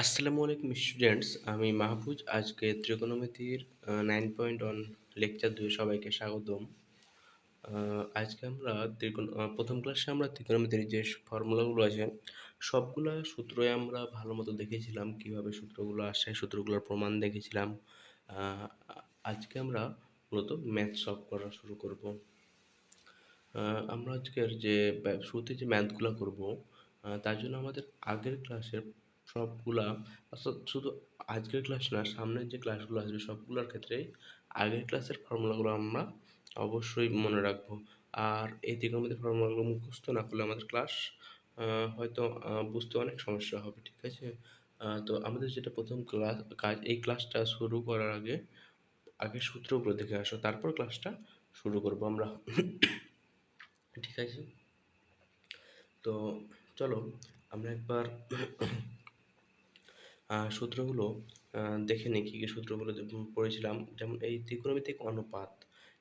আসসালামু আলাইকুম স্টুডেন্টস, আমি মাহফুজ। আজকে ত্রিকোণমিতির 9.1 লেকচার 2 সবাইকে স্বাগতম। আজকে আমরা প্রথম ক্লাসে আমরা ত্রিকোণমিতির যে ফর্মুলাগুলো আছে সবগুলা সূত্রই আমরা ভালো মতো দেখেছিলাম, কিভাবে সূত্রগুলো আসে, সূত্রগুলোর প্রমাণ দেখেছিলাম। আহ, আজকে আমরা মূলত ম্যাথ সলভ করা শুরু করব। আমরা আজকের যে শুরুতে যে ম্যাথগুলো করব, তার জন্য আমাদের আগের ক্লাসের সবগুলা, অর্থাৎ শুধু আজকের ক্লাস না, সামনের যে ক্লাসগুলো আসবে সবগুলোর ক্ষেত্রেই আগের ক্লাসের ফর্মুলাগুলো আমরা অবশ্যই মনে রাখবো। আর এই ত্রিকোণমিতির ফর্মুলাগুলো মুখস্থ না করলে আমাদের ক্লাস হয়তো বুঝতে অনেক সমস্যা হবে, ঠিক আছে? তো আমাদের যেটা প্রথম কাজ, এই ক্লাসটা শুরু করার আগে আগে সূত্রগুলো দেখে আসো, তারপর ক্লাসটা শুরু করব আমরা। ঠিক আছে, তো চলো আমরা একবার সূত্রগুলো দেখে নিই। কী কী সূত্রগুলো পড়েছিলাম, যেমন এই ত্রিকোণমিতিক অনুপাত,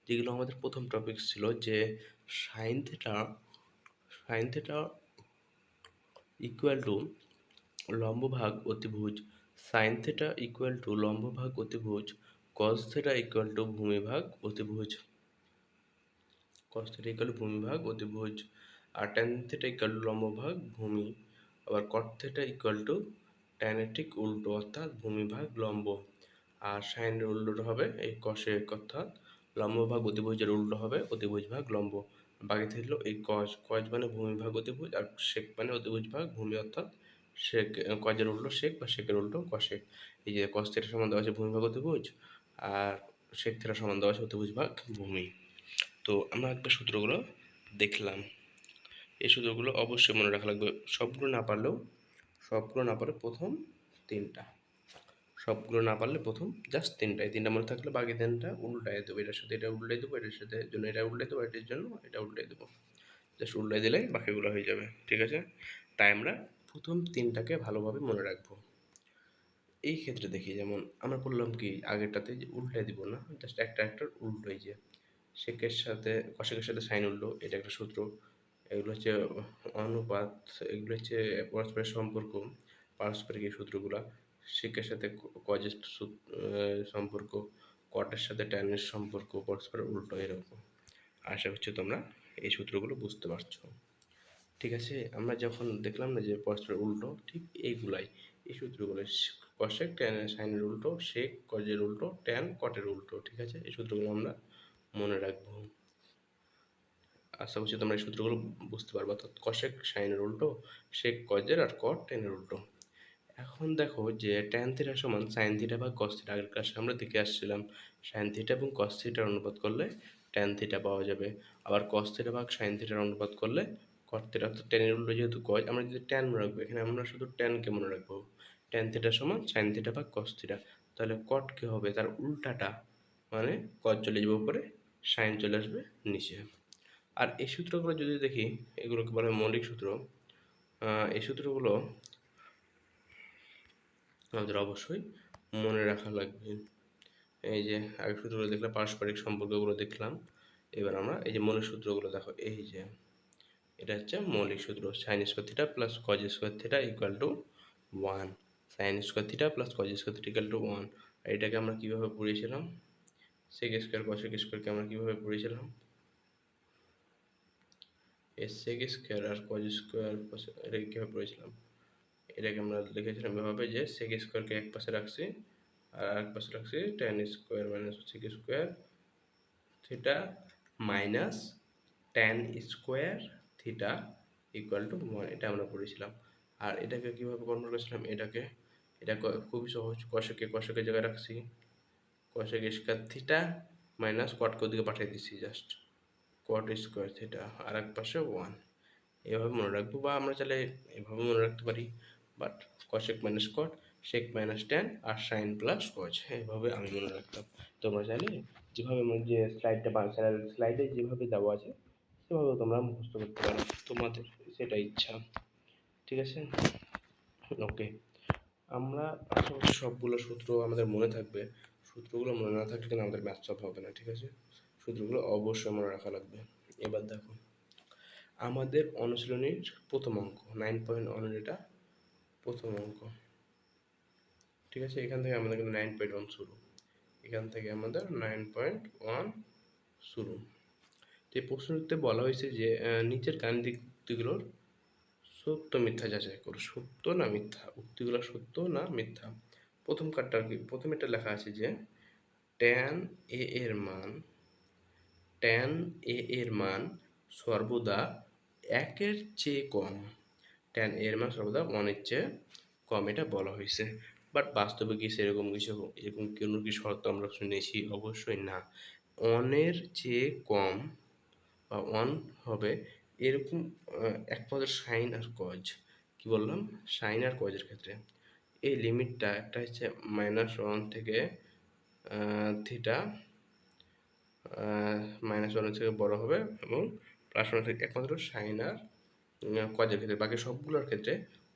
যেগুলো আমাদের প্রথম টপিক ছিল, যে sine theta sine theta equal to লম্বভাগ অতিভুজ, সাইন থেটা ইকুয়াল টু লম্বভাগ অতিভুজ, কস থেটা ইকুয়াল টু ভূমিভাগ অতিভুজ, কস থেটা ইকুয়াল টু ভূমিভাগ অতিভুজ, আর ট্যান থেটা ইকুয়াল টু লম্বভাগ ভূমি, আবার কট থেটা ইকুয়াল টু ট্যানের ঠিক উল্টো অর্থাৎ ভূমিভাগ লম্ব, আর সাইনের উল্টোটা হবে এই কসেক অর্থাৎ লম্বভাগ অতিভুজের উল্টো হবে অতিভুজ ভাগ লম্ব। বাকি থাকলো এই কস, কস মানে ভূমিভাগ অতিভুজ, আর সেক মানে অতিভুজ ভাগ ভূমি অর্থাৎ সেক, কজের উল্টো সেক বা সেকের উল্টো কসেক। এই যে কস থেটা সমান দেওয়া আছে ভূমিভাগ অতিভুজ, আর সেক থেটা সমান দেওয়া আছে অতিভুজ ভাগ ভূমি। তো আমরা একবার সূত্রগুলো দেখলাম। এই সূত্রগুলো অবশ্যই মনে রাখা লাগবে, সবগুলো না পারলে প্রথম তিনটা, সবগুলো না পারলে প্রথম জাস্ট তিনটা, এই তিনটা মনে থাকলে বাকি তিনটা উল্টায় দেবো, এটার সাথে এটা উল্টাই দেবো, এটার সাথে জন্য এটা উল্টাই দেবো, এটার জন্য এটা উল্টাই দেবো, জাস্ট উল্টাই দিলে বাকিগুলো হয়ে যাবে, ঠিক আছে? তাই আমরা প্রথম তিনটাকে ভালোভাবে মনে রাখবো। এই ক্ষেত্রে দেখি, যেমন আমরা বললাম কি আগেরটাতে যে উল্টাই দিব না, জাস্ট একটা একটা উল্টোই, যে সেকের সাথে কষেকের সাথে সাইন উল্টো, এটা একটা সূত্র। এগুলো হচ্ছে অনুপাত, এগুলো হচ্ছে পরস্পরের সম্পর্ক, পারস্পরিক এই সূত্রগুলা। সেকের সাথে কজের সম্পর্ক, কটের সাথে ট্যানের সম্পর্ক, পরস্পরের উল্টো, এরকম। আশা করছি তোমরা এই সূত্রগুলো বুঝতে পারছো। ঠিক আছে, আমরা যখন দেখলাম না যে পরস্পরের উল্টো, ঠিক এইগুলাই, এই সূত্রগুলো, কশেক ট্যানের সাইনের উল্টো, সেক কজের উল্টো, ট্যান কটের উল্টো, ঠিক আছে? এই সূত্রগুলো আমরা মনে রাখবো। আশা করছি তোমরা এই সূত্রগুলো বুঝতে পারবো, অর্থাৎ কশেক সাইনের উল্টো, সেক কজের, আর কট ট্যানের উল্টো। এখন দেখো যে ট্যান থিটা সমান সাইন থিটা ভাগ কস থিটা, আগের ক্লাসে আমরা দেখে আসছিলাম সাইন থিটা এবং কস থিটার অনুপাত করলে ট্যান থিটা পাওয়া যাবে, আবার কস থিটা ভাগ সাইন থিটার অনুপাত করলে কট থিটা, অর্থাৎ ট্যানের উল্টো যেহেতু কস, আমরা যদি ট্যান মনে রাখবো, এখানে আমরা শুধু ট্যানকে মনে রাখবো, ট্যান থিটা সমান সাইন থিটা ভাগ কস থিটা। তাহলে কট কি হবে, তার উল্টাটা, মানে কস চলে যাবে উপরে, সাইন চলে আসবে নিচে। আর এই সূত্রগুলো যদি দেখি, এগুলোকে বলা হয় মৌলিক সূত্র। এই সূত্রগুলো আমাদের অবশ্যই মনে রাখা লাগবে। এই যে আগের সূত্রগুলো দেখলাম, পারস্পরিক সম্পর্কগুলো দেখলাম, এবার আমরা এই যে মৌলিক সূত্রগুলো দেখো, এই যে এটা হচ্ছে মৌলিক সূত্র, sine square theta plus cos square theta equal to 1, sine square theta plus cos square theta equal to 1। আর এটাকে আমরা কীভাবে পড়িয়েছিলাম, সেক স্কোয়ার কশেক স্কোয়ারকে আমরা কীভাবে পড়িয়েছিলাম, সেক স্কোয়ার আর কজ স্কোয়ার, এটাকে কীভাবে পড়েছিলাম, এটাকে আমরা লিখেছিলাম এভাবে যে সেক স্কোয়ারকে এক পাশে রাখছি আর আরেক পাশে রাখছি tan square minus sec square theta minus tan square theta equal to 1, এটা আমরা পড়েছিলাম। আর এটাকে কীভাবে কনভার্ট করেছিলাম, এটা খুবই সহজ, কষকের জায়গায় রাখছি কষেক স্কোয়ার থিটা মাইনাস কটকে ওদিকে পাঠিয়ে দিচ্ছি, জাস্ট কট স্কোয়ার থিটা, আর এক পাশে 1, এভাবে মনে রাখবো। বা আমরা চাইলে এভাবে মনে রাখতে পারি, but cosec minus cot, sec minus tan, আর সাইন প্লাস কজ, এইভাবে আমি মনে রাখতাম। তোমরা চাইলে যেভাবে আমার যে স্লাইডে যেভাবে দেওয়া আছে সেভাবে তোমরা মুখস্থ করতে পারো, তোমাদের সেটা ইচ্ছা, ঠিক আছে? ওকে, আমরা আশা করছি সবগুলো সূত্র আমাদের মনে থাকবে। সূত্রগুলো মনে না থাকলে কিন্তু আমাদের ম্যাথ সলভ হবে না, ঠিক আছে? সূত্রগুলো অবশ্যই মনে রাখা লাগবে। এবার দেখো আমাদের অনুশীলনীর প্রথম অঙ্ক 9.1, এটা প্রথম অঙ্ক। ঠিক আছে, এখান থেকে আমাদের কিন্তু 9.1 শুরু, এখান থেকে আমাদের 9.1 শুরু। তো এই প্রশ্নটিতে বলা হয়েছে যে নিচের গাণিতিক উক্তিগুলোর সত্য মিথ্যা যাচাই করো, সত্য না মিথ্যা, উক্তিগুলো সত্য না মিথ্যা। প্রথমে এটা লেখা আছে যে ট্যান এ এর মান, ট্যান এ এর মান সর্বদা একের চেয়ে কম, ট্যান এর মান সর্বদা ওয়ানের চেয়ে কম, এটা বলা হয়েছে। বাট বাস্তবে কি সেরকম কিছু, এরকম কোনো কি শর্ত আমরা শুনেছি? অবশ্যই না। ওয়ানের চেয়ে কম বা ওয়ান হবে এরকম একমাত্র সাইন আর কজ। কি বললাম? সাইন আর কজের ক্ষেত্রে এই লিমিটটা একটা হচ্ছে -1 থেকে থিটা -1 থেকে বড় হবে এবং +1 থেকে, একমাত্র সাইন আর কজের ক্ষেত্রে, বাকি সবগুলোর ক্ষেত্রে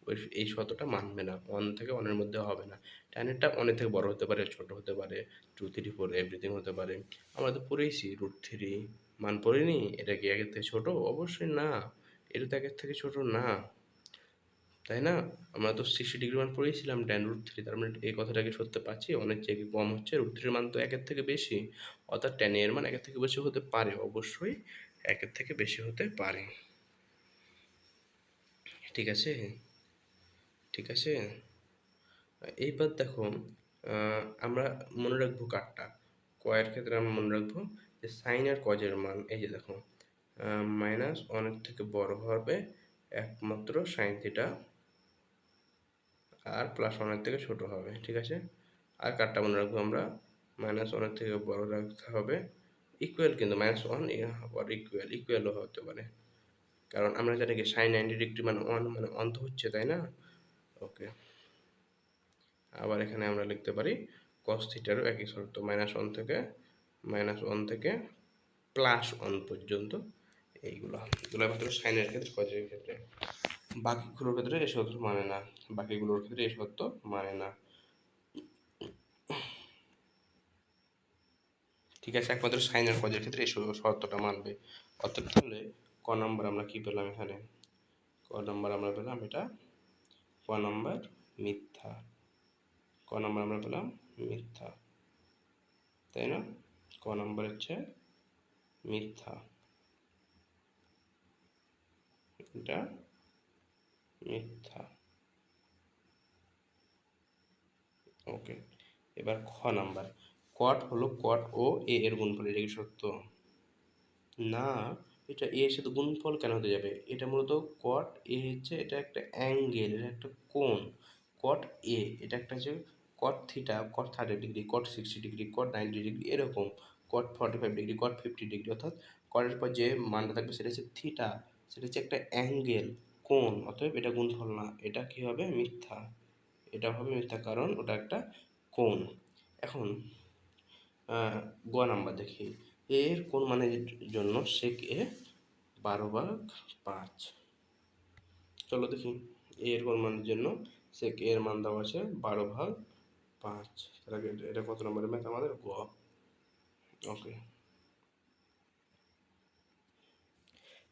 ওই এই শর্তটা মানবে না, 1 থেকে 1 এর মধ্যে হবে না। ট্যানেরটা 1 এর থেকে বড় হতে পারে, ছোট হতে পারে, 2 3 4 এভরিথিং হতে পারে। আমরা তো পড়েইছি √3 মান পড়িনি, এটা কি 1 এর থেকে ছোট? অবশ্যই না, এটা তো 1 এর থেকে ছোট না, তাই না? আমরা তো 60 ডিগ্রি মান পড়েছিলাম ট্যান √3, তার মানে এই কথাটাকে সত্যি পাচ্ছি, অনেক চেয়ে কি কম হচ্ছে, √3 মান তো 1 এর থেকে বেশি, অর্থাৎ ট্যান এর মান 1 এর থেকে বেশি হতে পারে, অবশ্যই 1 এর থেকে বেশি হতে পারে। ঠিক আছে, ঠিক আছে। এইবার দেখো আমরা মনে রাখবো কারটা, কয়ের ক্ষেত্রে আমরা মনে রাখবো যে সাইন আর কজের মান, এই যে দেখো -1 এর থেকে বড় হবে একমাত্র সাইন থিটা, আর +1 এর থেকে ছোট হবে। ঠিক আছে, আর কারটা মনে রাখবো আমরা, -1 এর থেকে বড় রাখতে হবে, ইকুয়াল কিন্তু -1 আবার ইকুয়ালও হতে পারে, কারণ আমরা জানি কি সাইন 90 ডিগ্রি মানে 1, মানে 1 তো হচ্ছে, তাই না? ওকে, আবার এখানে আমরা লিখতে পারি cos থিটারও একই শর্ত, -1 থেকে +1 পর্যন্ত, এগুলো মাত্র সাইনের ক্ষেত্রে, কজের ক্ষেত্রে, বাকিগুলোর ক্ষেত্রে এই শর্ত মানে না, বাকিগুলোর ক্ষেত্রে এই শর্ত মানে না। ঠিক আছে, একমাত্র সাইন আর কজের ক্ষেত্রে এই শর্তটা মানবে। অর্থাৎ তাহলে ক নাম্বার আমরা কি পেলাম এখানে? ক নাম্বার আমরা পেলাম এটা, ক নাম্বার মিথ্যা, ক নাম্বার আমরা পেলাম মিথ্যা, তাই না? ক নাম্বার হচ্ছে মিথ্যা, এটা মিথ্যা। ওকে, এবার খ নাম্বার, কট হলো কট ও এ এর গুণফল, এটা কি সত্য? না, এটা এ এর সাথে গুণফল কেন হতে যাবে? এটা মূলত কট এ হচ্ছে, এটা একটা অ্যাঙ্গেল, এটা একটা কোণ। কট এ এটা একটা হচ্ছে কট থিটা, কট 30 ডিগ্রি, কট 60 ডিগ্রি, কট 90 ডিগ্রি, এরকম কট 45 ডিগ্রি, কট 50 ডিগ্রি, অর্থাৎ কটের পর যে মানটা থাকবে সেটা হচ্ছে থিটা, সেটা হচ্ছে একটা অ্যাঙ্গেল, কোণ, অতএব এটা গুণফল না, এটা কি হবে? মিথ্যা, এটা হবে মিথ্যা, কারণ ওটা একটা কোণ। এখন গ নাম্বার দেখি, এর কোন মানের জন্য sec এ 12/5। চলো দেখি, এর কোন মানের জন্য sec এর মান দেওয়া আছে 12/5, তাহলে এটা কত নম্বরের ম্যাথ আমাদের? গ। ওকে,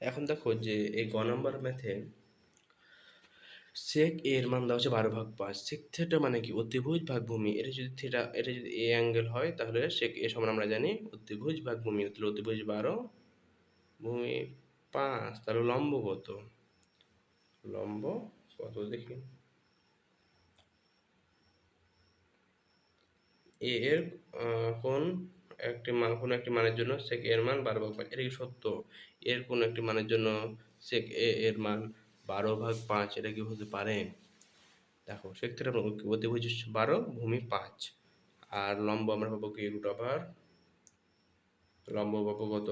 এখন দেখো যে এই গ নাম্বার ম্যাথে sec এর মান দেওয়া আছে 12/5, sec থিটা মানে কি? অতিভুজ ভাগ ভূমি, এটা যদি থিটা, এটা যদি এ অ্যাঙ্গেল হয় তাহলে sec এ সমান আমরা জানি অতিভুজ ভাগ ভূমি, তাহলে অতিভুজ 12, ভূমি 5, তাহলে লম্ব কত? লম্ব কত দেখি, এ এর কোন একটি মান, কোন একটি মানের জন্য sec এর মান 12/5, এটা কি সত্য? এর কোন একটি মানের জন্য sec এ এর মান 12/5, এটা কি হতে পারে? দেখো সেক্ষেত্রে আমরা অতিভুজ 12, ভূমি 5, আর লম্ব আমরা পাবো কি √, লম্ব পাবো কত?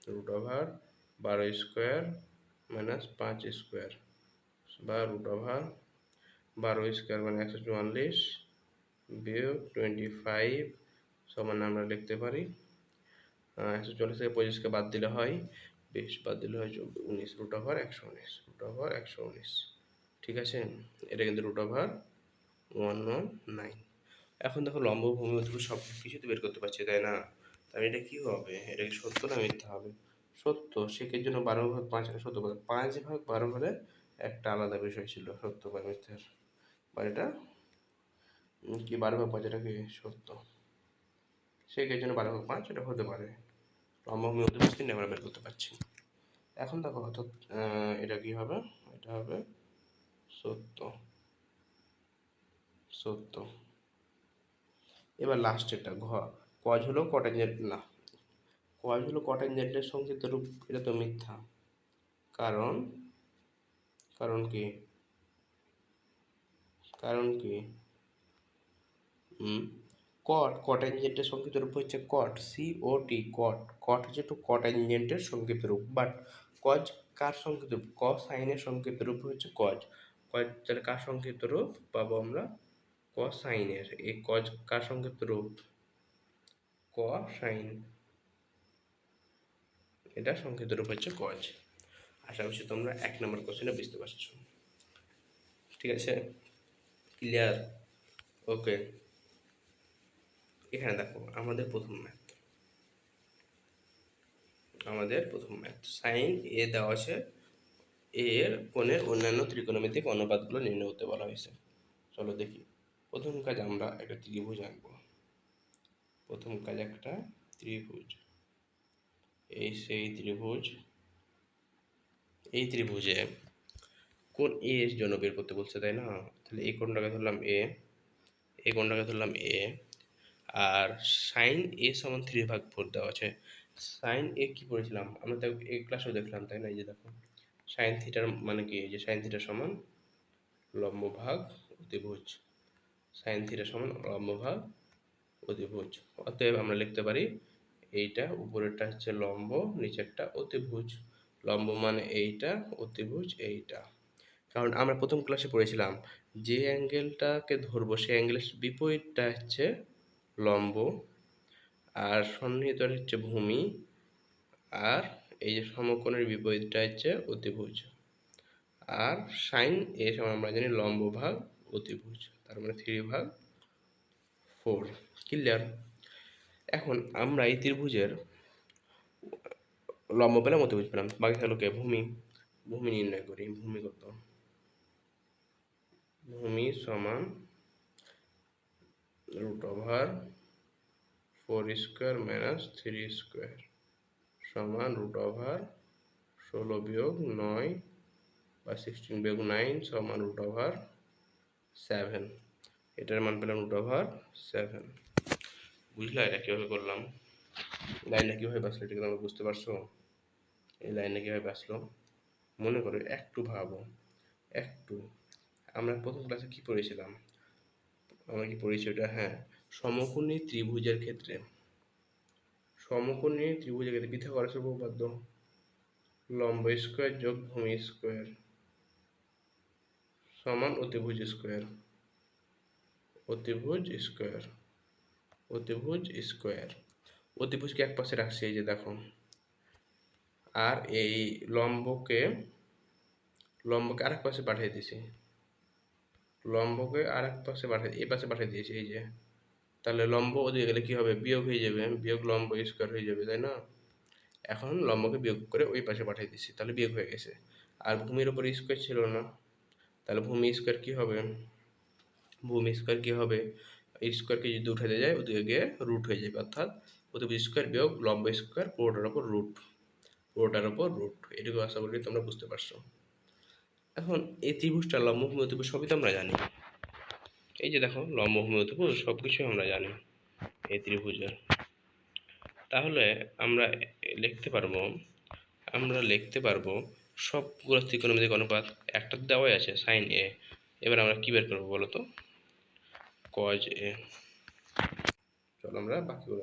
√12² -5² বা √12² মানে 144 বিয়োগ 25 সমান আমরা লিখতে পারি 140 থেকে 25কে বাদ দিলে হয় 20, বাদ দিলে হয় 19, √119, ঠিক আছে, এটা কিন্তু √119। এখন দেখো লম্ব, ভূমি, অতিভুজ সব কিছু তো বের করতে পারছি, তাই না? তাহলে এটা কি হবে? এটা কি সত্য না মিথ্যা হবে? সত্য, সেকের জন্য 12/5 এটা সত্য কথা, 5/12 হলে একটা আলাদা বিষয় ছিল, সত্য বা মিথ্যার, বা এটা কি 12/5 এটা কি সত্য, সেই জন্য 12/5 এটা হতে পারে। লম্ব ভূমি অতিভুজ তিনটে আমরা বের করতে পারছি। এখন দেখো অর্থাৎ এটা কি হবে, এটা হবে সত্য সত্য। এবার লাস্টেরটা ঘ, কজ হলো কট্যাঞ্জেন্ট না, কজ হলো কট্যাঞ্জেন্টের সংক্ষিপ্ত রূপ, এটা তো মিথ্যা। কারণ কারণ কি কারণ কি কট্যাঞ্জেন্টের সংক্ষিপ্ত রূপ হচ্ছে কট, COT, কট। কট হচ্ছে একটু কট্যাঞ্জেন্টের সংক্ষিপ্ত রূপ, বাট কজ কার সংক্ষিপ্ত রূপ, সাইনের সংক্ষিপ্ত রূপ হচ্ছে কজ। কজ তাহলে কার সংক্ষিপ্ত রূপ পাবো আমরা, সাইনের। এই কজ কার সংক্ষিপ্ত রূপ, সাইন, এটা সংক্ষিপ্ত রূপ হচ্ছে কজ। আশা করছি তোমরা 1 নম্বর কোশ্চেনে বুঝতে পারছো। ঠিক আছে, ক্লিয়ার? ওকে। এখানে দেখো আমাদের প্রথম ম্যাথ সাইন এ দেওয়া আছে, এর কোণের অন্যান্য ত্রিকোণমিতিক অনুপাতগুলো নির্ণয় করতে বলা হয়েছে। চলো দেখি। প্রথম কাজ আমরা একটা ত্রিভুজ আঁকবো। এই সেই ত্রিভুজ, এই ত্রিভুজে কোণ এ এর জন্য বের করতে বলছে, তাই না? তাহলে এই কোণটাকে ধরলাম এ, এই কোণটাকে ধরলাম এ, আর সাইন এ সমান 3/4 দেওয়া আছে। সাইন এ কি পড়েছিলাম আমরা, তো এই ক্লাসেও দেখলাম, তাই না? এই যে দেখো সাইন থিটার মানে কি, এই যে সাইন থিটা সমান লম্ব ভাগ অতিভুজ, সাইন থিটা সমান লম্ব ভাগ অতিভুজ। অতএব আমরা লিখতে পারি এইটা উপরেরটা হচ্ছে লম্ব, নিচেরটা অতিভুজ। লম্ব মানে এইটা, অতিভুজ এইটা। কারণ আমরা প্রথম ক্লাসে পড়েছিলাম যে অ্যাঙ্গেলটাকে ধরবো সেই অ্যাঙ্গেলের বিপরীতটা হচ্ছে লম্ব, আর সন্নিহিত হচ্ছে ভূমি, আর এই যে সমকোণের বিপরীতটা হচ্ছে অতিভুজ। আর সাইন এ সমান আমরা জানি লম্ব ভাগ অতিভুজ, তার মানে 3/4। ক্লিয়ার? এখন আমরা এই ত্রিভুজের লম্ব পেলাম, অতিভুজ পেলাম, বাকি থাকলো কে, ভূমি। ভূমি নির্ণয় করি। ভূমি কত, ভূমি সমান √4² - 3² সমান √16 বিয়োগ 9 বা 16 বিয়োগ 9 সমান √7। এটার মান পেলাম √7। বুঝলা এটা কীভাবে করলাম, লাইনটা কীভাবে বাঁচলো, এটা তোমরা বুঝতে পারছো? এই লাইনটা কীভাবে বাঁচলো মনে করো, একটু ভাবো একটু। আমরা প্রথম ক্লাসে কি পড়েছিলাম, আমরা কি পড়েছি ওটা, হ্যাঁ, সমকোণী ত্রিভুজের ক্ষেত্রে পিথাগোরাসের উপপাদ্য, লম্ব স্কোয়ার যোগ ভূমি স্কোয়ার সমান অতিভুজ স্কোয়ার, অতিভুজকে এক পাশে রাখছি, এই যে দেখো। আর এই লম্বকে আরেক পাশে পাঠিয়ে দিয়েছি, এই পাশে পাঠিয়ে দিয়েছি, এই যে। তাহলে লম্ব ওদিকে গেলে কি হবে, বিয়োগ হয়ে যাবে, বিয়োগ লম্ব স্কোয়ার হয়ে যাবে, তাই না? এখন লম্বকে বিয়োগ করে ওই পাশে পাঠিয়ে দিচ্ছি, তাহলে বিয়োগ হয়ে গেছে। আর ভূমির ওপর স্কোয়ার ছিল না, তাহলে ভূমি স্কোয়ার কি হবে, স্কোয়ারকে যদি উঠাতে যায় ওদিকে গিয়ে রুট হয়ে যাবে, অর্থাৎ অতিভুজ স্কোয়ার বিয়োগ লম্ব স্কোয়ার পুরোটার ওপর রুট। এটুকু আশা করি তোমরা বুঝতে পারছো। এখন এই ত্রিভুজটা লম্ব ভূমি অতিভুজ সবই তো আমরা জানি। এই যে দেখো লম্ব ভূমি অতিভুজ সব কিছুই আমরা জানি এই ত্রিভুজের। তাহলে আমরা লিখতে পারবো সবগুলো ত্রিকোণমিতিক অনুপাত। একটা দেওয়াই আছে সাইন এ। এবার আমরা কি বের করবো বলো তো, কজ এ। চলো আমরা বাকিগুলো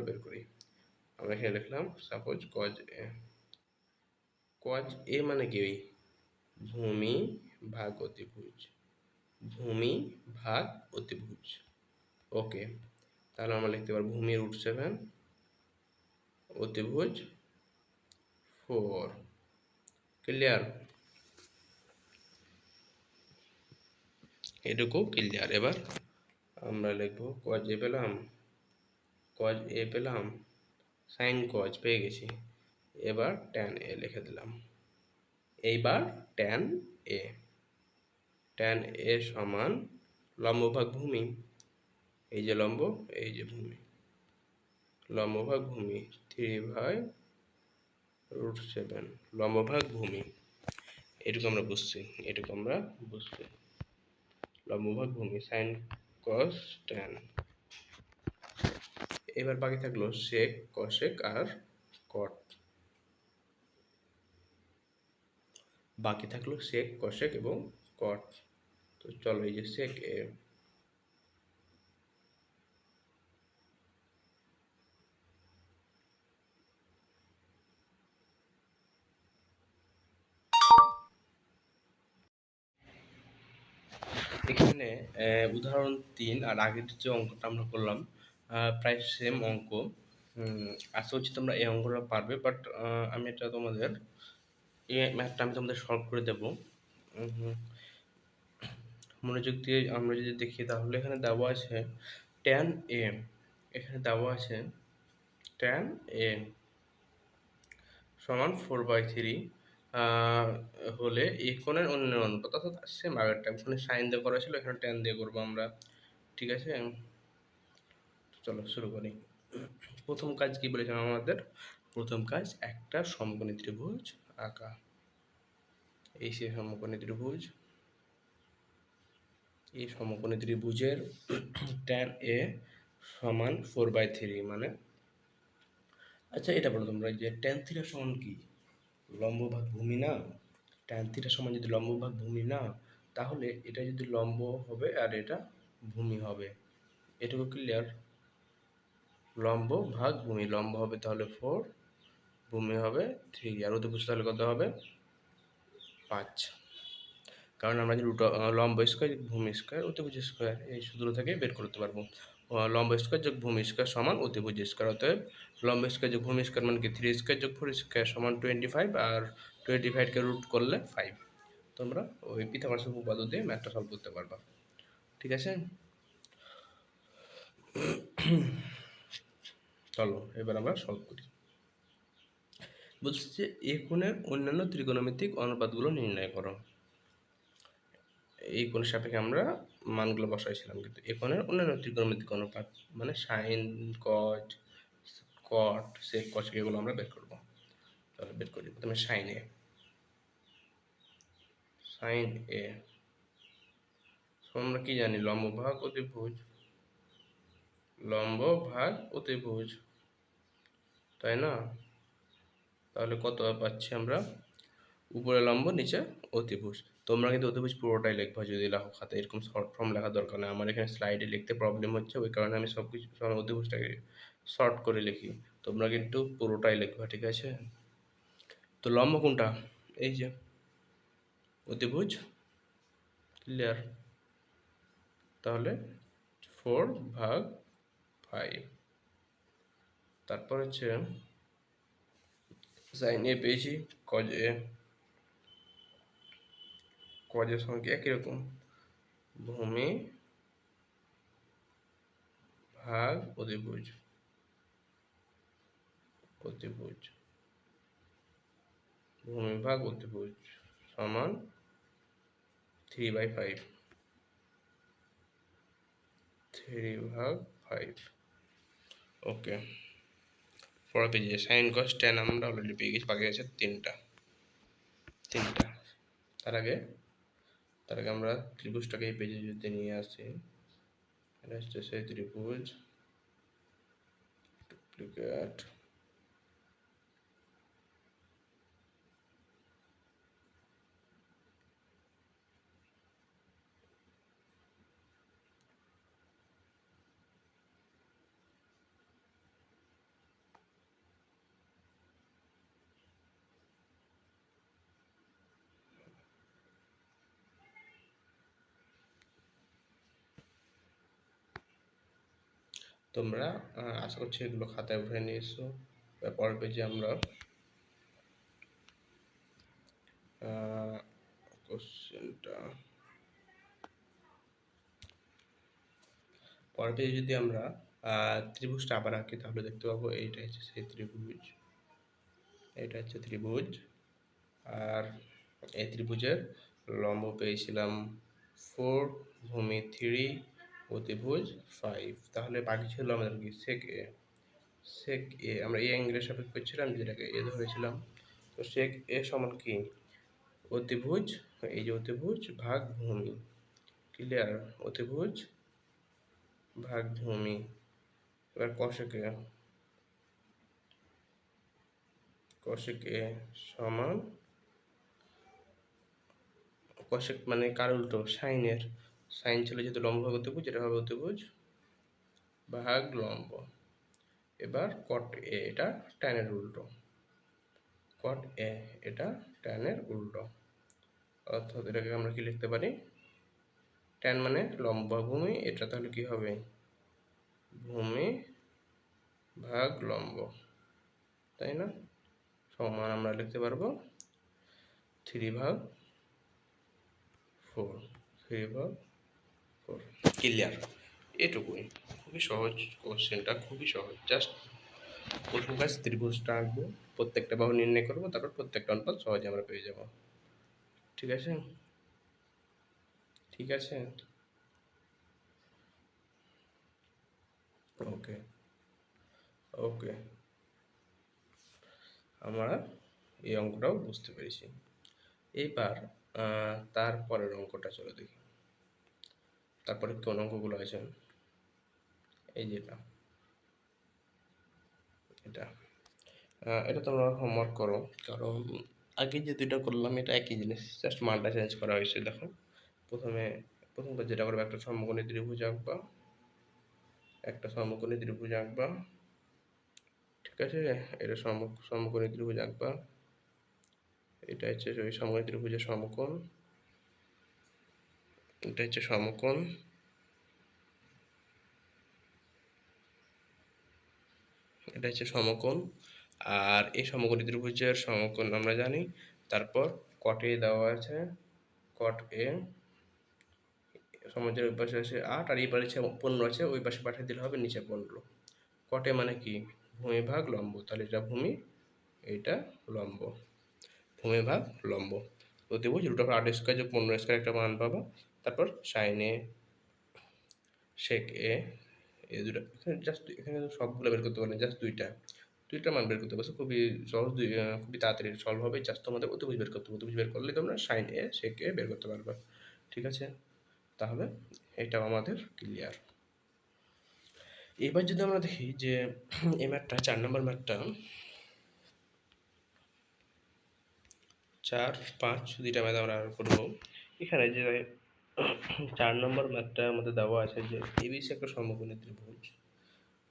বের করি। আমরা এখানে লিখলাম সাপোজ কজ এ। কজ এ মানে কি, ভূমি ভাগ অতিভুজ। ওকে, তাহলে আমরা লিখতে পারবো ভূমি √7, অতিভুজ 4। ক্লিয়ার? এটুকু ক্লিয়ার। এবার আমরা লিখবো কজ এ পেলাম, সাইন কজ পেয়ে গেছি। এবার ট্যান এ লিখে দিলাম। এইবার ট্যান এ সমান লম্ব ভাগ ভূমি, এই যে লম্ব, এই যে ভূমি, লম্ব ভাগ ভূমি 3/√7, লম্ব ভাগ ভূমি, এটুকু আমরা বুঝছি, এটুকু আমরা বুঝছি। লম্ব ভাগ ভূমি সাইন কস ট্যান। এবার বাকি থাকলো সেক, কশেক আর কট। বাকি থাকলো সেক, কশেক এবং কট। তো চলো এই যে সেক এ, এখানে উদাহরণ 3 আর আগের যে অঙ্কটা আমরা করলাম প্রায় সেম অঙ্ক। আশা করছি তোমরা এই অঙ্কটা পারবে, বাট আমি এটা তোমাদের এই ম্যাথটা আমি তোমাদের সলভ করে দেবো। মনোযোগ দিয়ে আমরা যদি দেখি তাহলে এখানে দেওয়া আছে ট্যান এ, এখানে দেওয়া আছে ট্যান এ সমান 4/3 হলে এই কোণের অন্যের অনুপাত, অর্থাৎ সেম আগেরটা এখানে সাইন দিয়ে করা ছিল, এখানে ট্যান দিয়ে করবো আমরা। ঠিক আছে, চলো শুরু করি। প্রথম কাজ কি বলেছিলাম আমাদের? প্রথম কাজ একটা সমকোণী ত্রিভুজ আঁকা। এই সে সমকোণী ত্রিভুজ, এই সমকোণী ত্রিভুজের ট্যান এ সমান 4/3 মানে, আচ্ছা এটা বলো তোমরা যে ট্যান থিটা সমান কি? লম্ব ভাগ ভূমি না? ট্যান থিটা সমান যদি লম্ব ভাগ ভূমি না, তাহলে এটা যদি লম্ব হবে আর এটা ভূমি হবে, এটুকু ক্লিয়ার? লম্ব ভাগ ভূমি, লম্ব হবে তাহলে 4, ভূমি হবে 3, আর অতিভুজ তাহলে কত হবে? 5। কারণ আমরা যদি লম্ব স্কোয়ার ভূমি স্কোয়ার অতিভুজ স্কোয়ার এই সূত্র থেকে বের করতে পারবো। লম্ব স্কোয়ার যোগ ভূমি স্কোয়ার সমান অতিভুজ স্কোয়ার, অতএব লম্ব স্কোয়ার যোগ ভূমি স্কোয়ার মানে কি 3 স্কোয়ার যোগ 4 স্কোয়ার সমান 25, আর 25কে রুট করলে 5। তোমরা ওই পিথাগোরাসের উপপাদ্য দিয়ে ম্যাথটা সলভ করতে পারবা। ঠিক আছে, চলো এবার আমরা সলভ করি। বলছি যে এ কোণের অন্যান্য ত্রিকোণমিতিক অনুপাতগুলো নির্ণয় করো। এই কোণের সাপেক্ষে আমরা মানগুলো বসাইছিলাম, কিন্তু এ কোণের অন্যান্য ত্রিকোণমিতিক অনুপাত মানে সাইন, কট, কট, সেক, কসেক এগুলো আমরা বের করবো। তাহলে বের করি প্রথমে সাইন এ। সাইন এ আমরা কি জানি? লম্ব ভাগ অতিভুজ, লম্ব ভাগ অতিভুজ, তাই না? তাহলে কত পাচ্ছি আমরা? উপরে লম্ব, নিচে অতিভুজ। তোমরা কিন্তু অতিভুজ পুরোটাই লিখবা যদি লেখো খাতে, এরকম শর্ট ফর্ম লেখার দরকার নেই। আমার এখানে স্লাইডে লিখতে প্রবলেম হচ্ছে, ওই কারণে আমি সব কিছু অতিভুজটাকে শর্ট করে লিখি। তোমরা কিন্তু পুরোটাই লিখবা, ঠিক আছে? তো লম্ব কোনটা? এই যে অতিভুজ, ক্লিয়ার? তাহলে 4/5। তারপর হচ্ছে সাইন এ পেয়েছি, কজ এ, কজের সঙ্গে একই রকম, ভূমি ভাগ অতিভুজ, অতিভুজ, ভূমি ভাগ অতিভুজ সমান 3/5, 3/5। ওকে, পরের পেজে সাইন কস ট্যান আমরা অলরেডি পেয়ে গেছি, বাকি আছে তিনটা। তার আগে আমরা ত্রিভুজটাকে এই পেজে যদি নিয়ে আসি, এটা হচ্ছে সেই ত্রিভুজ, ডুপ্লিকেট, তোমরা আশা করছি এগুলো খাতায় উঠে নিয়ে এসো। পরের পেজে আমরা কোশ্চেনটা, পরের পেজে যদি আমরা ত্রিভুজটা আবার আঁকি তাহলে দেখতে পাবো এইটা হচ্ছে সেই ত্রিভুজ, এটা হচ্ছে ত্রিভুজ, আর এই ত্রিভুজের লম্ব পেয়েছিলাম 4, ভূমি 3, অতিভুজ 5। তাহলে বাকি ছিল আমাদের কি সেক এ। সেক এ আমরা এই অ্যাঙ্গেলের সাপেক্ষে করছিলাম, যেটাকে এ ধরেছিলাম। তো সেক এ সমান কি অতিভুজ, এই যে অতিভুজ ভাগ ভূমি। ক্লিয়ার? অতিভুজ ভাগ ভূমি। এবার কশেক এ সমান, কশেক মানে কার উল্টো, সাইনের। সাইন ছিল যেহেতু লম্ব ভাগ অতিভুজ, এটা হবে অতিভুজ ভাগ লম্ব। এবার কট এ, এটা ট্যানের উল্টো। কট এ এটা ট্যানের উল্টো, অর্থাৎ এটাকে আমরা কি লিখতে পারি, ট্যান মানে লম্ব ভূমি, এটা তাহলে কি হবে ভূমি ভাগ লম্ব, তাই না? সমান আমরা লিখতে পারবো 3/4। 3/4। ক্লিয়ার? এটুকুই, খুবই সহজ কোশ্চেনটা, খুবই সহজ। জাস্ট প্রথম কাজ ত্রিভুজটা আঁকবো, প্রত্যেকটা বাহু নির্ণয় করবো, তারপর প্রত্যেকটা অনুপাত সহজে আমরা পেয়ে যাব। ঠিক আছে? ঠিক আছে, ওকে ওকে, আমরা এই অঙ্কটাও বুঝতে পেরেছি। এইবার তারপরের অঙ্কটা চলো দেখি। তারপরে কোন অঙ্কগুলো আছে, এই যেটা, এটা এটা তোমরা হোমওয়ার্ক করো, কারণ আগে যে দুইটা করলাম এটা একই জিনিস, জাস্ট মানটা চেঞ্জ করা হয়েছে। দেখো প্রথমে, প্রথমবার যেটা করবে, একটা সমকোণী ত্রিভুজ আঁকবা, একটা সমকোণী ত্রিভুজ আঁকবা। ঠিক আছে, এটা সমকোণী ত্রিভুজ আঁকবা। এটা হচ্ছে ওই সমকোণী ত্রিভুজের সমকোণ, এটা হচ্ছে সমকোণ, এটা হচ্ছে সমকোণ। আর এই সমকোণী ত্রিভুজের সমকোণ আমরা জানি। তারপর কট এ দেওয়া আছে, কট এ সমাজের ওই পাশে আছে 8, আর এই পাশে 15 আছে, ওই পাশে পাঠিয়ে দিলে হবে নিচে 15। কটে মানে কি ভূমি ভাগ লম্ব, তাহলে এটা ভূমি, এইটা লম্ব, ভূমি ভাগ লম্ব। অতিভুজ √8² যে 15² একটা মান পাবো। তারপর সাইন এ, সেক এ, এই দুটো এখানে জাস্ট, এখানে সবগুলো বের করতে পারেন, জাস্ট দুইটা মান বের করতে পারছো, খুবই সহজ, খুবই তাড়াতাড়ি সলভ হবে। জাস্ট তোমাদের অতিভুজ বের করতে হবে, অতিভুজ বের করলে তোমরা সাইন এ সেক এ বের করতে পারবে। ঠিক আছে, তাহলে এটাও আমাদের ক্লিয়ার। এবার যদি আমরা দেখি যে এই ম্যাথটা 4 নম্বর ম্যাথটা, 4, 5 দুইটা ম্যাথ আমরা করবো। এখানে যে 4 নম্বর ম্যাথটা আমাদের দেওয়া আছে যে এবিসি একটা সমকোণী ত্রিভুজ,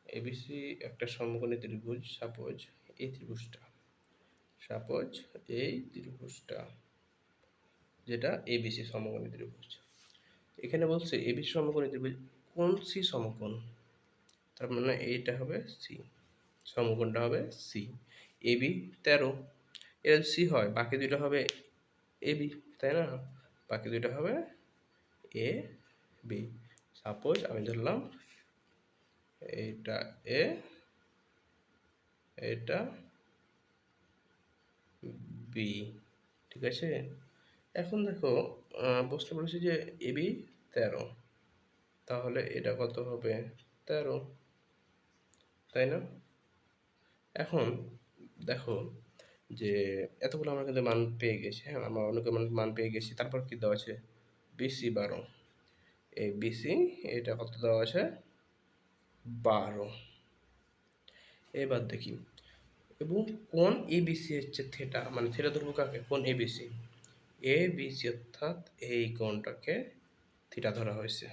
এবিসি একটা সমকোণী ত্রিভুজ, সাপোজ এই ত্রিভুজটা, সাপোজ এই ত্রিভুজটা যেটা এবিসি সমকোণী ত্রিভুজ। এখানে বলছে এবিসি সমকোণী ত্রিভুজ কোন সি সমকোণ, তার মানে এইটা হবে সি, সমকোণটা হবে সি। এবি 13, এর সি হয়, বাকি দুইটা হবে এ বি, তাই না? বাকি দুইটা হবে এ বি। সাপোজ আমি ধরলাম এইটা এ, এটা বি। ঠিক আছে, এখন দেখো প্রশ্ন বলেছে যে এ বি 13, তাহলে এটা কত হবে 13, তাই না? এখন দেখো যে এতগুলো আমরা কিন্তু মান পেয়ে গেছি, হ্যাঁ আমরা অনেক মান পেয়ে গেছি। তারপর কি দেওয়া আছে বিসি 12, এই বিসি এটা কত দেওয়া আছে 12। এবার দেখি, এবং কোন এবিসি হচ্ছে থিটা, মানে থিটা ধরবো কাকে, কোন এবিসি, এবিসি অর্থাৎ এই কোণটাকে থিটা ধরা হয়েছে।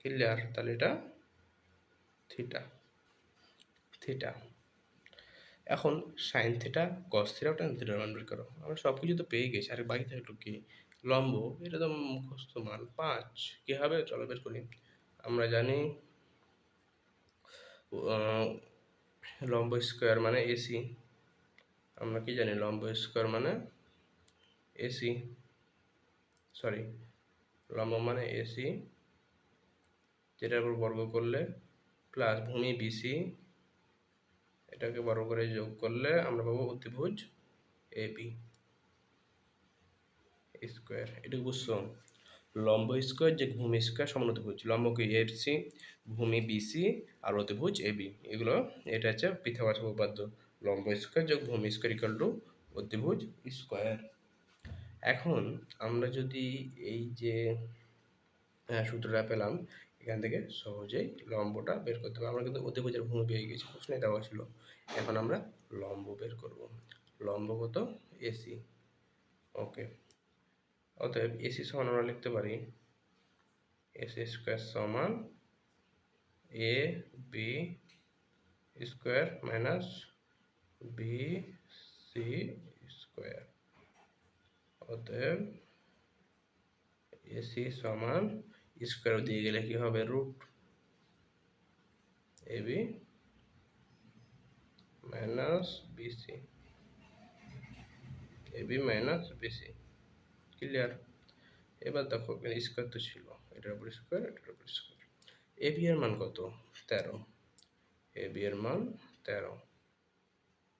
ক্লিয়ার? তাহলে এটা থিটা, থিটা। এখন sine theta, cos theta, tan থিটার মান বের করো। আমরা সব কিছু তো পেয়ে গেছি, আর বাকি থাকলো কি লম্ব, এটা তো মুখস্থ মান 5। কি হবে চলো বের করি। আমরা জানি লম্ব স্কোয়ার মানে এসি, আমরা কি জানি লম্ব স্কোয়ার মানে এসি, সরি লম্ব মানে এসি, যেটার উপর বর্গ করলে প্লাস ভূমি বিসি, এটাকে বর্গ করে যোগ করলে আমরা পাবো অতিভুজ এবি স্কোয়ার। এটুকু বুঝছো? লম্ব স্কোয়ার যে ভূমি স্কোয়ার সমান অতিভুজ। লম্ব কি এফসি, ভূমি বিসি, আর অতিভুজ এবি। এগুলো এটা হচ্ছে পিথাগোরাস উপপাদ্য। লম্ব স্কোয়ার যোগ ভূমি স্কোয়ার ইকুয়াল টু অতিভুজ স্কোয়ার। এখন আমরা যদি এই যে সূত্রটা পেলাম, এখান থেকে সহজেই লম্বটা বের করতে পারবো। আমরা কিন্তু অতিভুজের ভূমি পেয়ে গেছি, প্রশ্নে দেওয়া ছিল। এখন আমরা লম্ব বের করব। লম্ব কত? এসি। ওকে, অতএব এসি সমান আমরা লিখতে পারি এসি স্কোয়ার সমান A B square minus B C square. অতএব এসি সমান স্কোয়ার দিয়ে গেলে কি হবে? Root AB minus BC, AB minus BC. Clear? এবার দেখো স্কোয়ার তো ছিল, এটার উপর স্কোয়ার, এটার উপর স্কোয়ার। এবি এর মান কত? 13। এবি এর মান 13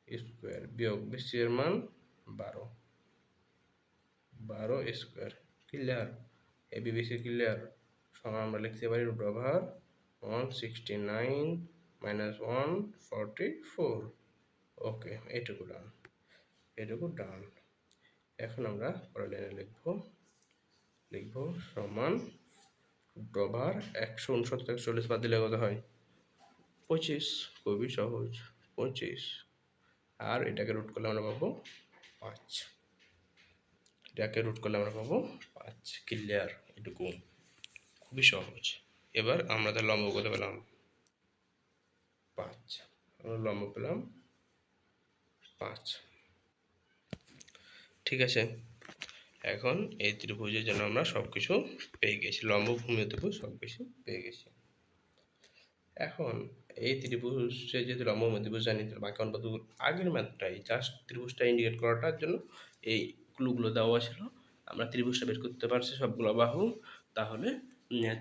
স্কোয়ার বিয়োগ বিসি এর মান 12, 12 square. Clear? AB BC clear? সমান আমরা লিখতে পারি রুট ওভার 169 মাইনাস 144। ওকে, এইটুকু ডান, এইটুকু ডান। এখন আমরা পরের লাইনে লিখবো সমান রুট ওভার 169 থেকে 40 বাদ দিলে কত হয়? 25। খুবই সহজ, 25। আর এটাকে রুট করলে আমরা পাবো 5। এটাকে রুট করলে আমরা পাবো 5। ক্লিয়ার? এটুকু খুবই সহজ। এবার আমরা তার লম্ব কত পেলাম? 5। আমরা লম্ব পেলাম 5। ঠিক আছে, এখন এই ত্রিভুজের জন্য আমরা সব কিছু পেয়ে গেছি। লম্ব, ভূমি, অতিভুজ সব কিছু পেয়ে গেছি। এখন এই ত্রিভুজে যদি লম্ব ত্রিভুজ জানি, তাহলে বাকি অনুপাতগুলো আগের ম্যাথটাই, জাস্ট ত্রিভুজটা ইন্ডিকেট করাটার জন্য এই ক্লুগুলো দেওয়া ছিল। আমরা ত্রিভুজটা বের করতে পারছি সবগুলো বাহু। তাহলে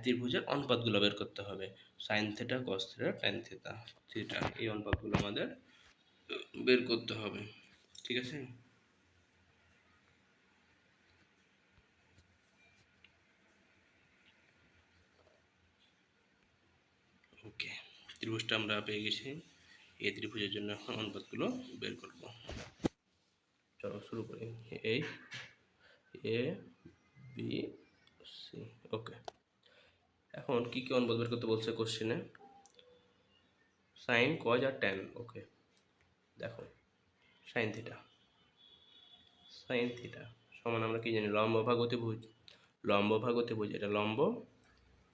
ত্রিভুজের অনুপাতগুলো বের করতে হবে। Sine theta, cos theta, tan theta, theta, এই অনুপাতগুলো আমাদের বের করতে হবে। ঠিক আছে? ওকে, ত্রিভুজটা আমরা পেয়ে গেছি। এই ত্রিভুজের জন্য এখন অনুপাতগুলো বের করব। চলো শুরু করি। এই এ বি সি। ওকে, এখন কি কি অনুপাত বের করতে বলছে কোশ্চেনে? সাইন, কজ আর ট্যান। ওকে, দেখো সাইন থিটা, সাইন থিটা সমান আমরা কি জানি? লম্ব ভাগ অতিভুজ। লম্ব ভাগ অতিভুজ, এটা লম্ব,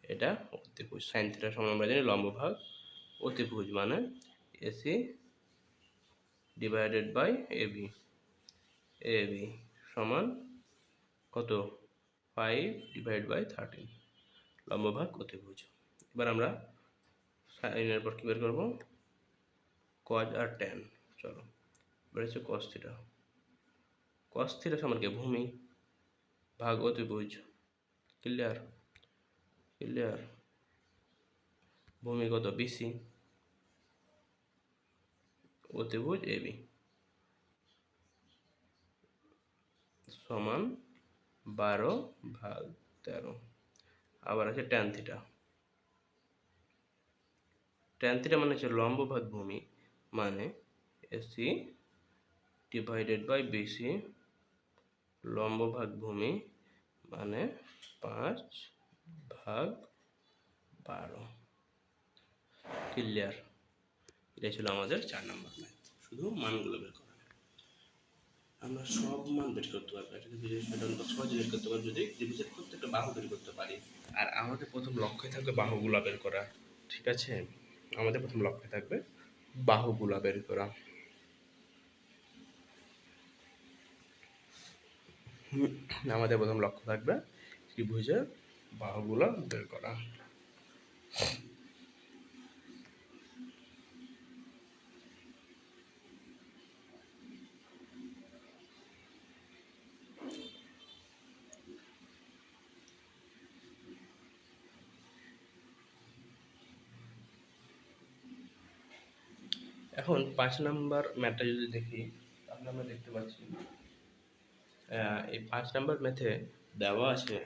এটা অতিভুজ। সাইন থিটা সমান আমরা জানি লম্ব ভাগ অতিভুজ, মানে AC divided by AB. AB সমান কত? 5 ডিভাইড বাই 13, লম্ব ভাগ অতিভুজ। এবার আমরা সাইনের পর কী বের করবো? কজ আর ট্যান। চলো, এবার হচ্ছে কস থিটা। কস থিটা সমান কি? ভূমি ভাগ অতিভুজ। ক্লিয়ার? ক্লিয়ার? ভূমি কত? বিসি, অতিভুজ এবি সমান 12 ভাগ 13। আবার আছে ট্যান থিটা। ট্যান থিটা মানে হচ্ছে লম্ব ভাগ ভূমি, মানে এসি ডিভাইডেড বাই বিসি, লম্ব ভাগ ভূমি মানে 5 ভাগ 12। ক্লিয়ার? এটাই ছিল আমাদের 4 নম্বর ম্যাথ, শুধু মানগুলো বের করা। আমরা সব মান বের করতে পারবো, এটা সহজে বের করতে পারবো যদি ত্রিভুজের প্রত্যেকটা বাহু বের করতে পারি। আর আমাদের প্রথম লক্ষ্যই থাকবে বাহুগুলা বের করা। ঠিক আছে, আমাদের প্রথম লক্ষ্য থাকবে বাহুগুলা বের করা। আমাদের প্রথম লক্ষ্য থাকবে ত্রিভুজের বাহুগুলো বের করা। এখন 5 নাম্বার ম্যাথটা যদি দেখি, তাহলে আমরা দেখতে পাচ্ছি এই 5 নাম্বার ম্যাথে দেওয়া আছে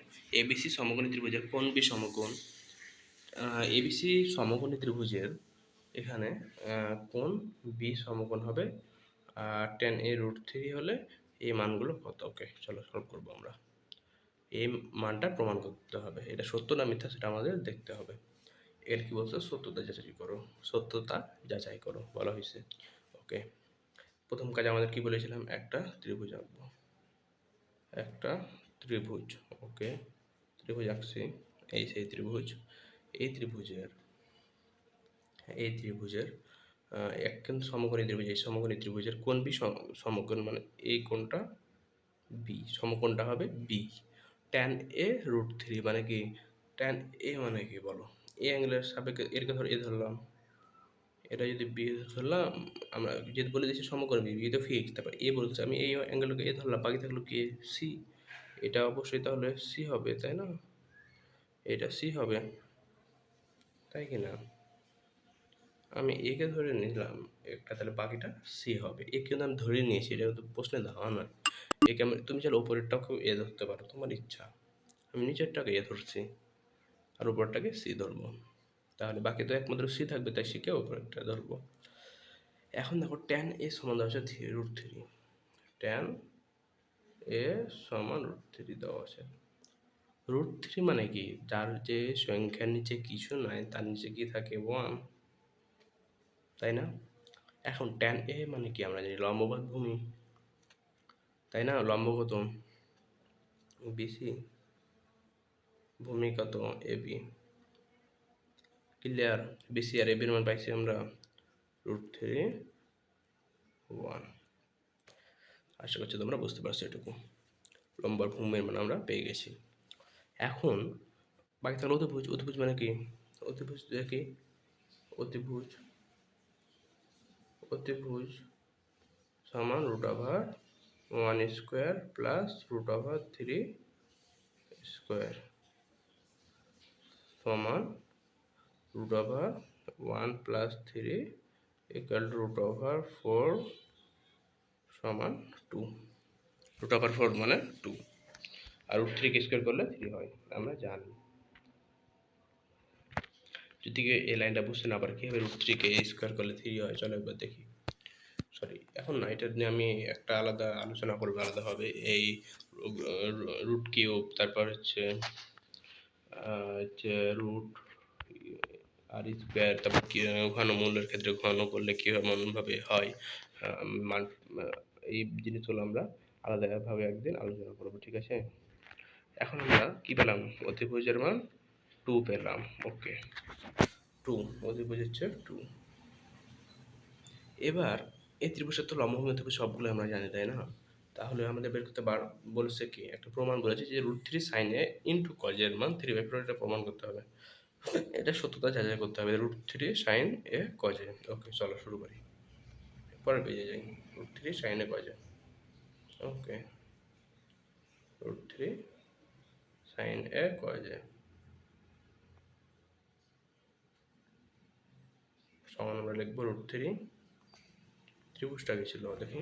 এবিসি সমকোণী ত্রিভুজের কোণ বি সমকোণ। এবিসি সমকোণী ত্রিভুজের এখানে কোণ বি সমকোণ হবে, আর টেন এ রুট থ্রি হলে এই মানগুলো কত। ওকে চলো সলভ করবো আমরা। এই মানটা প্রমাণ করতে হবে, এটা সত্য না মিথ্যা সেটা আমাদের দেখতে হবে। এর কি বলছে, সত্যতা যাচাই করো, সত্যতা যাচাই করো বলা হয়েছে। ওকে, প্রথম কাজ আমাদের কি বলেছিলাম, একটা ত্রিভুজ আঁকবো, একটা ত্রিভুজ। ওকে, ত্রিভুজ আঁকছি, এই সেই ত্রিভুজ। এই ত্রিভুজের এই ত্রিভুজের এক কিন্তু সমকোণী ত্রিভুজ, এই সমকোণী ত্রিভুজের কোণ বি সমকোণ, মানে এই কোণটা বি, সমকোণটা হবে B. Tan A root three মানে কি, ট্যান এ মানে কি বলো, এ অ্যাঙ্গেলের সাপেক্ষে এরকে ধর এ ধরলাম, এটা যদি বি ধরলাম, আমরা যদি বলে দিচ্ছি সমকোণ বি, বি তো ফিক্স, তারপর এ বলছে আমি এই অ্যাঙ্গেলকে এ ধরলাম, বাকি থাকলো কি সি, এটা অবশ্যই তাহলে সি হবে, তাই না? এটা সি হবে, তাই কি না? আমি একে ধরে নিলাম একটা, তাহলে বাকিটা সি হবে। এ কিন্তু আমি ধরে নিয়েছি, এটা তো প্রশ্নে দেওয়া নয়। একে আমি, তুমি চাইলে ওপরেরটাকেও এ ধরতে পারো, তোমার ইচ্ছা। আমি নিচেরটাকে এ ধরছি আর উপরটাকে সি ধরবো, তাহলে বাকি তো একমাত্র সি থাকবে, তাই সিকে উপরেরটা ধরবো। এখন দেখো ট্যান এ সমান দেওয়া আছে রুট থ্রি, ট্যান এ সমান রুট থ্রি দেওয়া আছে। রুট থ্রি মানে কি, যার যে সংখ্যার নিচে কিছু নাই তার নিচে কি থাকে, ওয়ান, তাই না? এখন ট্যান এ মানে কি আমরা জানি লম্ববাদ ভূমি, তাই না? লম্ব কত, বিসি, ভূমি কত, এবি। ক্লিয়ার? বিসি আর এবির মান পাইছি আমরা রুট থ্রি, ওয়ান। আশা করছি তোমরা বুঝতে পারছো এটুকু। লম্বার ভূমির মান আমরা পেয়ে গেছি। এখন বাকি থাকলো অতিভুজ। অতিভুজ মানে কি, অতিভুজ কি, অতিভুজ, অতিভুজ সমান root over one square plus root over three square সমান root over one plus three equal to root over four সমান টু। রুট ওভার ফোর মানে টু, আর রুট থ্রিকে স্কোয়ার করলে থ্রি হয়, আমরা জানি। যদি এই লাইনটা বুঝতে না পারে কীভাবে রুট থ্রিকে স্কোয়ার করলে থ্রি হয়, চলো একবার দেখি। সরি, এখন না, এটা নিয়ে আমি একটা আলাদা আলোচনা করবো আলাদাভাবে। এই রুট কিউব, তারপর হচ্ছে রুট আর স্কোয়ার, তারপর ঘনমূলের ক্ষেত্রে ঘন করলে কীভাবে হয়, মান, এই জিনিসগুলো আমরা আলাদাভাবে একদিন আলোচনা করবো, ঠিক আছে? এখন আমরা কি পেলাম, অতিভুজের মান টু পেলাম। ওকে, টু, অতিভুজ হচ্ছে টু। এবার এই ত্রিভুজের তো লম্বভূমি অতিভুজ সবগুলো আমরা জানি, তাই না? তাহলে আমাদের বের করতে বলেছে কি, একটা প্রমাণ বলেছে যে রুট থ্রি সাইন এ ইন্টু কজের মান থ্রি বাই ফোর, এটা প্রমাণ করতে হবে। এটা সত্যতা যাচাই করতে হবে, রুট থ্রি সাইন এ কজে। ওকে চলো শুরু করি, পরে পেয়ে যাই। রুট থ্রি সাইন এ কজে, ওকে, রুট থ্রি সাইন এ কজে সমান আমরা লিখবো রুট থ্রি, ত্রিভুজটা কি ছিল দেখি,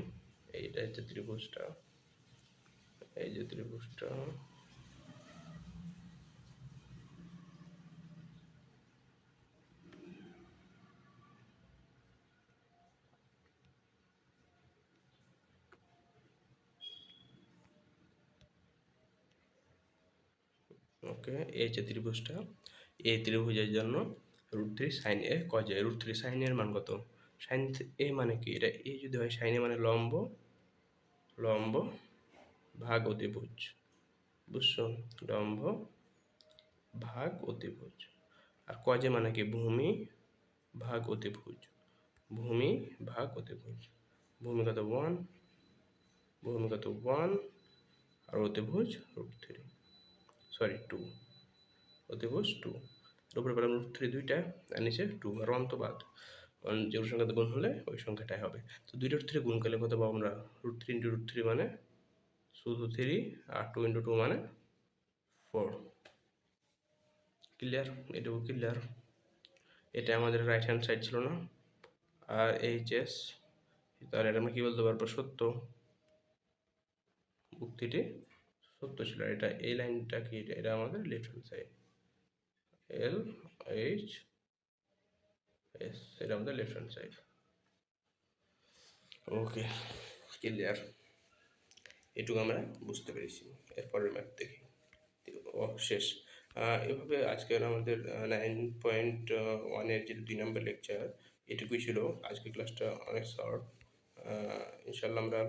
এইটা হচ্ছে ত্রিভুজটা, এই যে ত্রিভুজটা, ওকে, এই যে ত্রিভুজটা, এই ত্রিভুজের জন্য রুট থ্রি সাইন এ কজে। রুট থ্রি সাইন এর মান কত, সাইন এ মানে কি, এটা এ যদি হয় সাইন এ মানে লম্ব, লম্ব ভাগ অতিভুজ, বুঝছো? লম্ব ভাগ অতিভুজ। আর কজে মানে কি, ভূমি ভাগ অতিভুজ, ভূমি ভাগ অতিভুজ। ভূমি কত ওয়ান, ভূমি কত ওয়ান, আর অতিভুজ রুট থ্রি, সরি টু, অতিভুজ টু। উপরে পেলাম রুট থ্রি দুইটা, আর নিচে টু, আর ওয়ান তো বাদ, যেগুলো সংখ্যাতে গুণ হলে ওই সংখ্যাটাই হবে। তো দুইটা রুট থ্রি গুণ করলে কত পাবো আমরা, root three into root three মানে শুধু থ্রি, আর টু ইন্টু টু মানে ফোর। ক্লিয়ার? এটুকু ক্লিয়ার? এটা আমাদের রাইট হ্যান্ড সাইড ছিল না, আর এইচএস, তাহলে এটা আমরা কী বলতে পারবো, সত্য, উক্তিটি সত্য ছিল। এটা এই লাইনটা কি, এটা আমাদের left hand side, L H S, এটা আমাদের লেফট হ্যান্ড সাইড। ওকে, ক্লিয়ার, এটুকু আমরা বুঝতে পেরেছি। এরপরের ম্যাথ দেখি। ও শেষ। এভাবে আজকের আমাদের 9.1-এর যে 2 নম্বর লেকচার, এটুকুই ছিল। আজকের ক্লাসটা অনেক শর্ট। ইনশাল্লাহ আমরা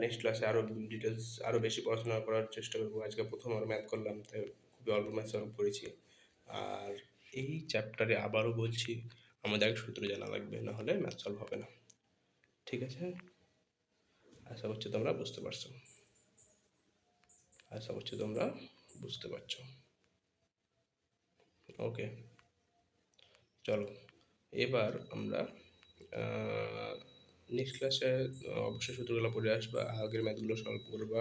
নেক্সট ক্লাসে আরও ডিটেলস, আরও বেশি পড়াশোনা করার চেষ্টা করবো। আজকে প্রথম আর ম্যাথ করলাম, তাই খুবই অল্প ম্যাথ সলভ করেছি। আর এই চ্যাপ্টারে আবারও বলছি, আমাদের এক সূত্র জানা লাগবে, নাহলে ম্যাথ সলভ হবে না। ঠিক আছে, আশা করছি তোমরা বুঝতে পারছো, আশা করছি তোমরা বুঝতে পারছো। ওকে, চলো এবার আমরা নেক্সট ক্লাসে অবশ্যই সূত্রগুলো পড়ে আসবা, আগের ম্যাথগুলো সলভ করবা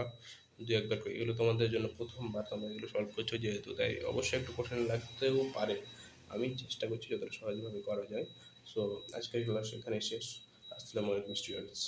দু একবার করে। এগুলো তোমাদের জন্য প্রথমবার তোমরা এগুলো সলভ করছো যেহেতু, তাই অবশ্যই একটু কঠিন লাগতেও পারে। আমি চেষ্টা করছি যতটা সহজভাবে করা যায়। সো আজকের ক্লাস এখানে শেষ। আসসালামু আলাইকুম স্টুডেন্টস।